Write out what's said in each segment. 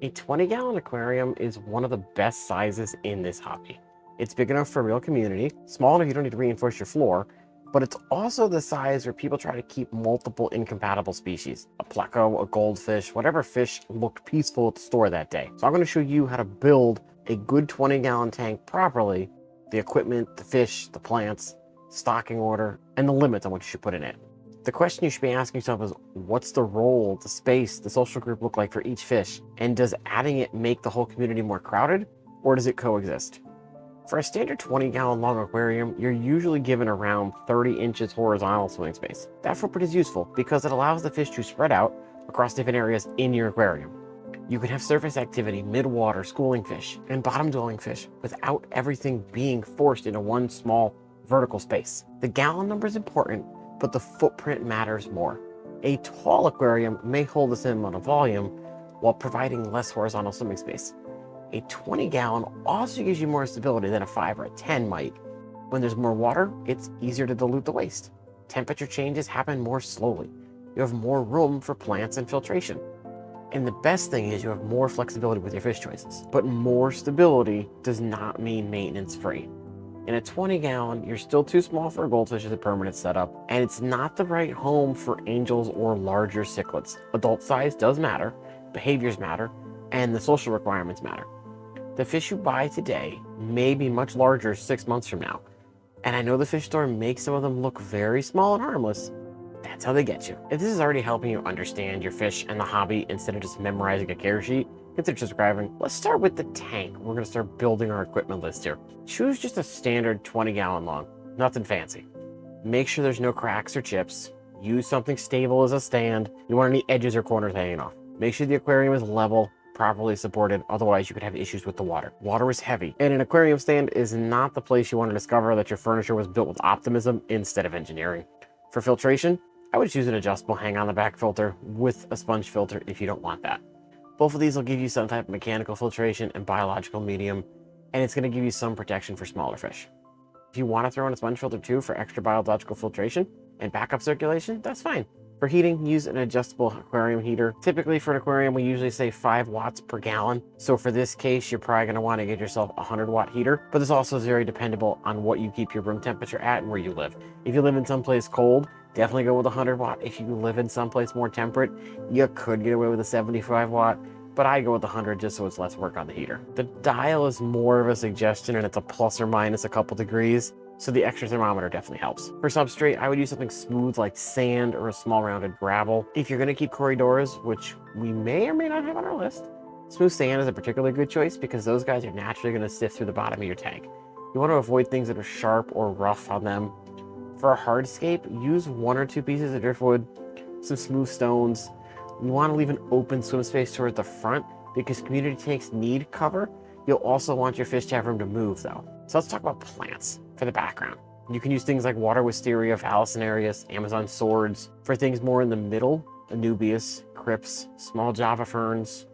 A 20-gallon aquarium is one of the best sizes in this hobby. It's big enough for a real community, small enough you don't need to reinforce your floor, but it's also the size where people try to keep multiple incompatible species. A pleco, a goldfish, whatever fish looked peaceful at the store that day. So I'm going to show you how to build a good 20-gallon tank properly, the equipment, the fish, the plants, stocking order, and the limits on what you should put in it. The question you should be asking yourself is, what's the role, the space, the social group look like for each fish? And does adding it make the whole community more crowded, or does it coexist? For a standard 20-gallon long aquarium, you're usually given around 30 inches horizontal swimming space. That footprint is useful because it allows the fish to spread out across different areas in your aquarium. You can have surface activity, mid-water, schooling fish, and bottom-dwelling fish without everything being forced into one small vertical space. The gallon number is important, but the footprint matters more. A tall aquarium may hold the same amount of volume while providing less horizontal swimming space. A 20-gallon also gives you more stability than a 5 or a 10 might. When there's more water, it's easier to dilute the waste. Temperature changes happen more slowly. You have more room for plants and filtration. And the best thing is you have more flexibility with your fish choices. But more stability does not mean maintenance free. In a 20-gallon, you're still too small for a goldfish as a permanent setup, and it's not the right home for angels or larger cichlids. Adult size does matter, behaviors matter, and the social requirements matter. The fish you buy today may be much larger 6 months from now, and I know the fish store makes some of them look very small and harmless. That's how they get you. If this is already helping you understand your fish and the hobby instead of just memorizing a care sheet, consider subscribing. Let's start with the tank. We're going to start building our equipment list here. Choose just a standard 20-gallon long, nothing fancy. Make sure there's no cracks or chips. Use something stable as a stand. You want any edges or corners hanging off. Make sure the aquarium is level, properly supported, otherwise you could have issues with the water. Water is heavy, and an aquarium stand is not the place you want to discover that your furniture was built with optimism instead of engineering. For filtration, I would choose an adjustable hang-on-the-back filter with a sponge filter if you don't want that. Both of these will give you some type of mechanical filtration and biological medium, and it's going to give you some protection for smaller fish. If you want to throw in a sponge filter too for extra biological filtration and backup circulation, that's fine. For heating, use an adjustable aquarium heater. Typically for an aquarium, we usually say 5 watts per gallon. So for this case, you're probably going to want to get yourself a 100-watt heater, but this also is very dependable on what you keep your room temperature at and where you live. If you live in someplace cold, definitely go with a 100-watt. If you live in someplace more temperate, you could get away with a 75-watt, but I go with 100 just so it's less work on the heater. The dial is more of a suggestion, and it's a plus or minus a couple degrees, so the extra thermometer definitely helps. For substrate, I would use something smooth like sand or a small rounded gravel. If you're going to keep Corydoras, which we may or may not have on our list, smooth sand is a particularly good choice because those guys are naturally going to sift through the bottom of your tank. You want to avoid things that are sharp or rough on them. For a hardscape, use 1 or 2 pieces of driftwood, some smooth stones. You want to leave an open swim space toward the front because community tanks need cover. You'll also want your fish to have room to move though. So let's talk about plants for the background. You can use things like water wisteria, Phallus, Amazon swords. For things more in the middle, Anubias, crypts, small Java ferns.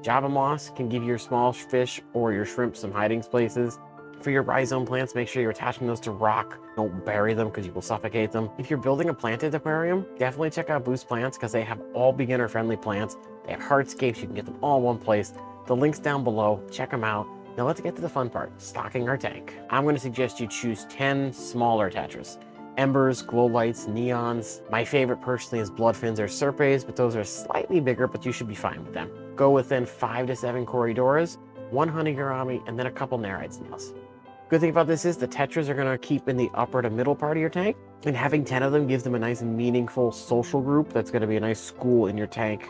Java moss can give your small fish or your shrimp some hiding places. For your rhizome plants, make sure you're attaching those to rock. Don't bury them because you will suffocate them. If you're building a planted aquarium, definitely check out Boost Plants because they have all beginner-friendly plants. They have hardscapes, you can get them all in one place. The link's down below, check them out. Now let's get to the fun part, stocking our tank. I'm going to suggest you choose 10 smaller Tetras. Embers, glow lights, neons. My favorite personally is bloodfins or serpes, but those are slightly bigger, but you should be fine with them. Go within 5 to 7 Corydoras, 1 honey gourami, and then a couple Nerite Snails. Good thing about this is the Tetras are going to keep in the upper to middle part of your tank, and having 10 of them gives them a nice meaningful social group that's going to be a nice school in your tank,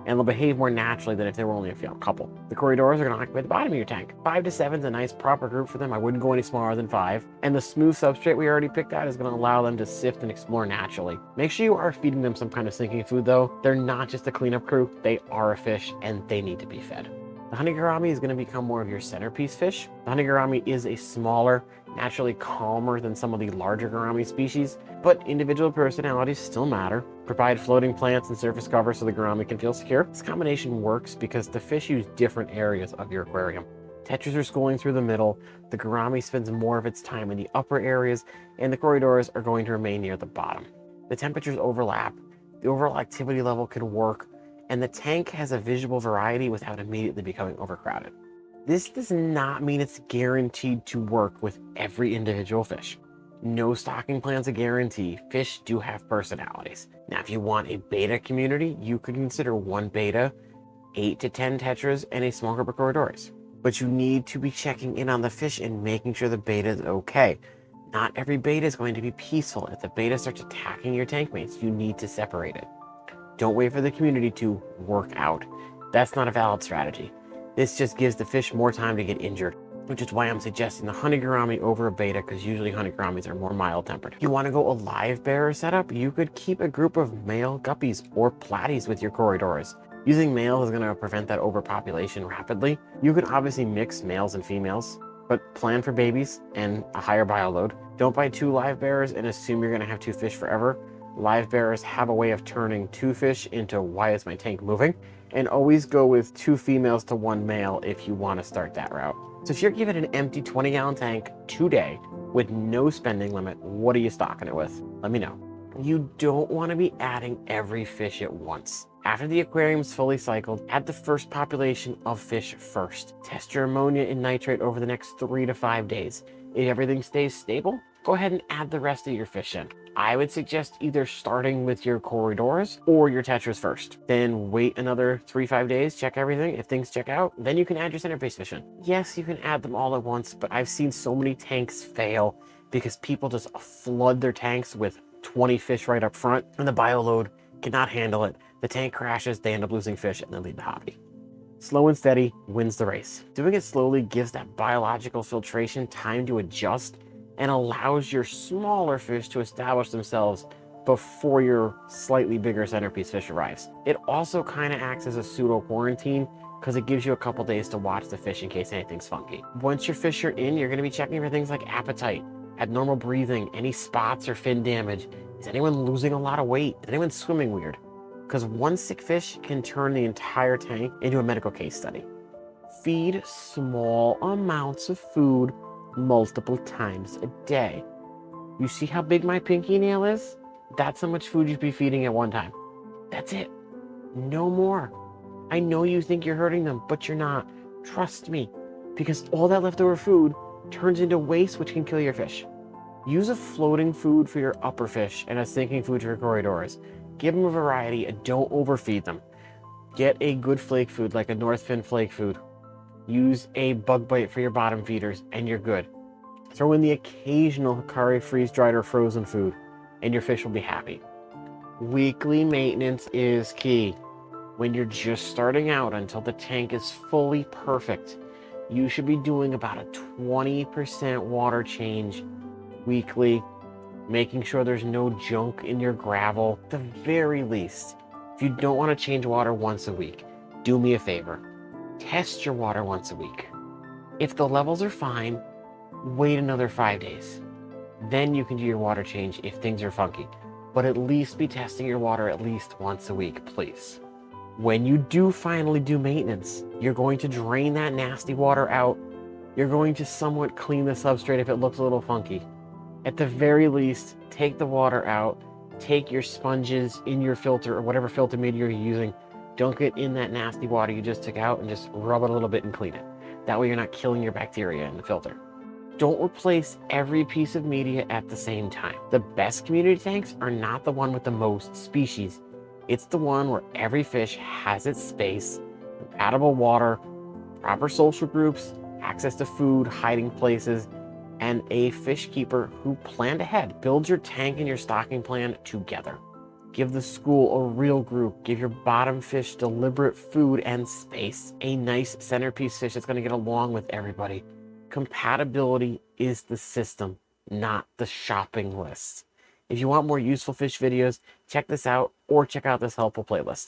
and they'll behave more naturally than if there were only a couple. The Corydoras are going to occupy the bottom of your tank. 5 to 7 is a nice proper group for them. I wouldn't go any smaller than 5. And the smooth substrate we already picked out is going to allow them to sift and explore naturally. Make sure you are feeding them some kind of sinking food though. They're not just a cleanup crew, they are a fish and they need to be fed. The honey gourami is going to become more of your centerpiece fish. The honey gourami is a smaller, naturally calmer than some of the larger gourami species, but individual personalities still matter. Provide floating plants and surface cover so the gourami can feel secure. This combination works because the fish use different areas of your aquarium. Tetras are schooling through the middle, the gourami spends more of its time in the upper areas, and the Corydoras are going to remain near the bottom. The temperatures overlap, the overall activity level can work, and the tank has a visual variety without immediately becoming overcrowded. This does not mean it's guaranteed to work with every individual fish. No stocking plan's a guarantee. Fish do have personalities. Now, if you want a betta community, you could consider one betta, 8 to 10 tetras, and a small group of Corydoras. But you need to be checking in on the fish and making sure the betta is okay. Not every betta is going to be peaceful. If the betta starts attacking your tank mates, you need to separate it. Don't wait for the community to work out. That's not a valid strategy. This just gives the fish more time to get injured, which is why I'm suggesting the honey gourami over a betta, because usually honey gouramis are more mild-tempered. If you want to go a live bearer setup, you could keep a group of male guppies or platies with your Corydoras. Using males is going to prevent that overpopulation rapidly. You can obviously mix males and females, but plan for babies and a higher bio load. Don't buy 2 live bearers and assume you're going to have 2 fish forever. Live bearers have a way of turning 2 fish into why is my tank moving, and always go with 2 females to 1 male if you want to start that route. So if you're given an empty 20-gallon tank today with no spending limit, what are you stocking it with? Let me know. You don't want to be adding every fish at once. After the aquarium is fully cycled, add the first population of fish first. Test your ammonia and nitrate over the next 3 to 5 days. If everything stays stable, go ahead and add the rest of your fish in. I would suggest either starting with your Corydoras or your Tetras first. Then wait another 3-5 days, check everything. If things check out, then you can add your centerpiece fish in. Yes, you can add them all at once, but I've seen so many tanks fail because people just flood their tanks with 20 fish right up front, and the bio load cannot handle it. The tank crashes, they end up losing fish, and then leave the hobby. Slow and steady wins the race. Doing it slowly gives that biological filtration time to adjust and allows your smaller fish to establish themselves before your slightly bigger centerpiece fish arrives. It also kind of acts as a pseudo quarantine because it gives you a couple days to watch the fish in case anything's funky. Once your fish are in, you're going to be checking for things like appetite, abnormal breathing, any spots or fin damage. Is anyone losing a lot of weight? Is anyone swimming weird? Because one sick fish can turn the entire tank into a medical case study. Feed small amounts of food multiple times a day. You see how big my pinky nail is? That's how much food you'd be feeding at one time. That's it. No more. I know you think you're hurting them, but you're not. Trust me, because all that leftover food turns into waste, which can kill your fish. Use a floating food for your upper fish and a sinking food for your Corydoras. Give them a variety and don't overfeed them. Get a good flake food like a North Fin flake food. Use a bug bite for your bottom feeders and you're good. Throw in the occasional Hikari freeze-dried or frozen food and your fish will be happy. Weekly maintenance is key. When you're just starting out until the tank is fully perfect, you should be doing about a 20% water change weekly, making sure there's no junk in your gravel. At the very least, if you don't want to change water once a week, do me a favor. Test your water once a week. If the levels are fine, wait another 5 days. Then you can do your water change if things are funky. But at least be testing your water at least once a week, please. When you do finally do maintenance, you're going to drain that nasty water out. You're going to somewhat clean the substrate if it looks a little funky. At the very least, take the water out, take your sponges in your filter or whatever filter media you're using, dunk it in that nasty water you just took out and just rub it a little bit and clean it. That way you're not killing your bacteria in the filter. Don't replace every piece of media at the same time. The best community tanks are not the one with the most species. It's the one where every fish has its space, compatible water, proper social groups, access to food, hiding places, and a fish keeper who planned ahead. Build your tank and your stocking plan together. Give the school a real group. Give your bottom fish deliberate food and space. A nice centerpiece fish that's going to get along with everybody. Compatibility is the system, not the shopping list. If you want more useful fish videos, check this out or check out this helpful playlist.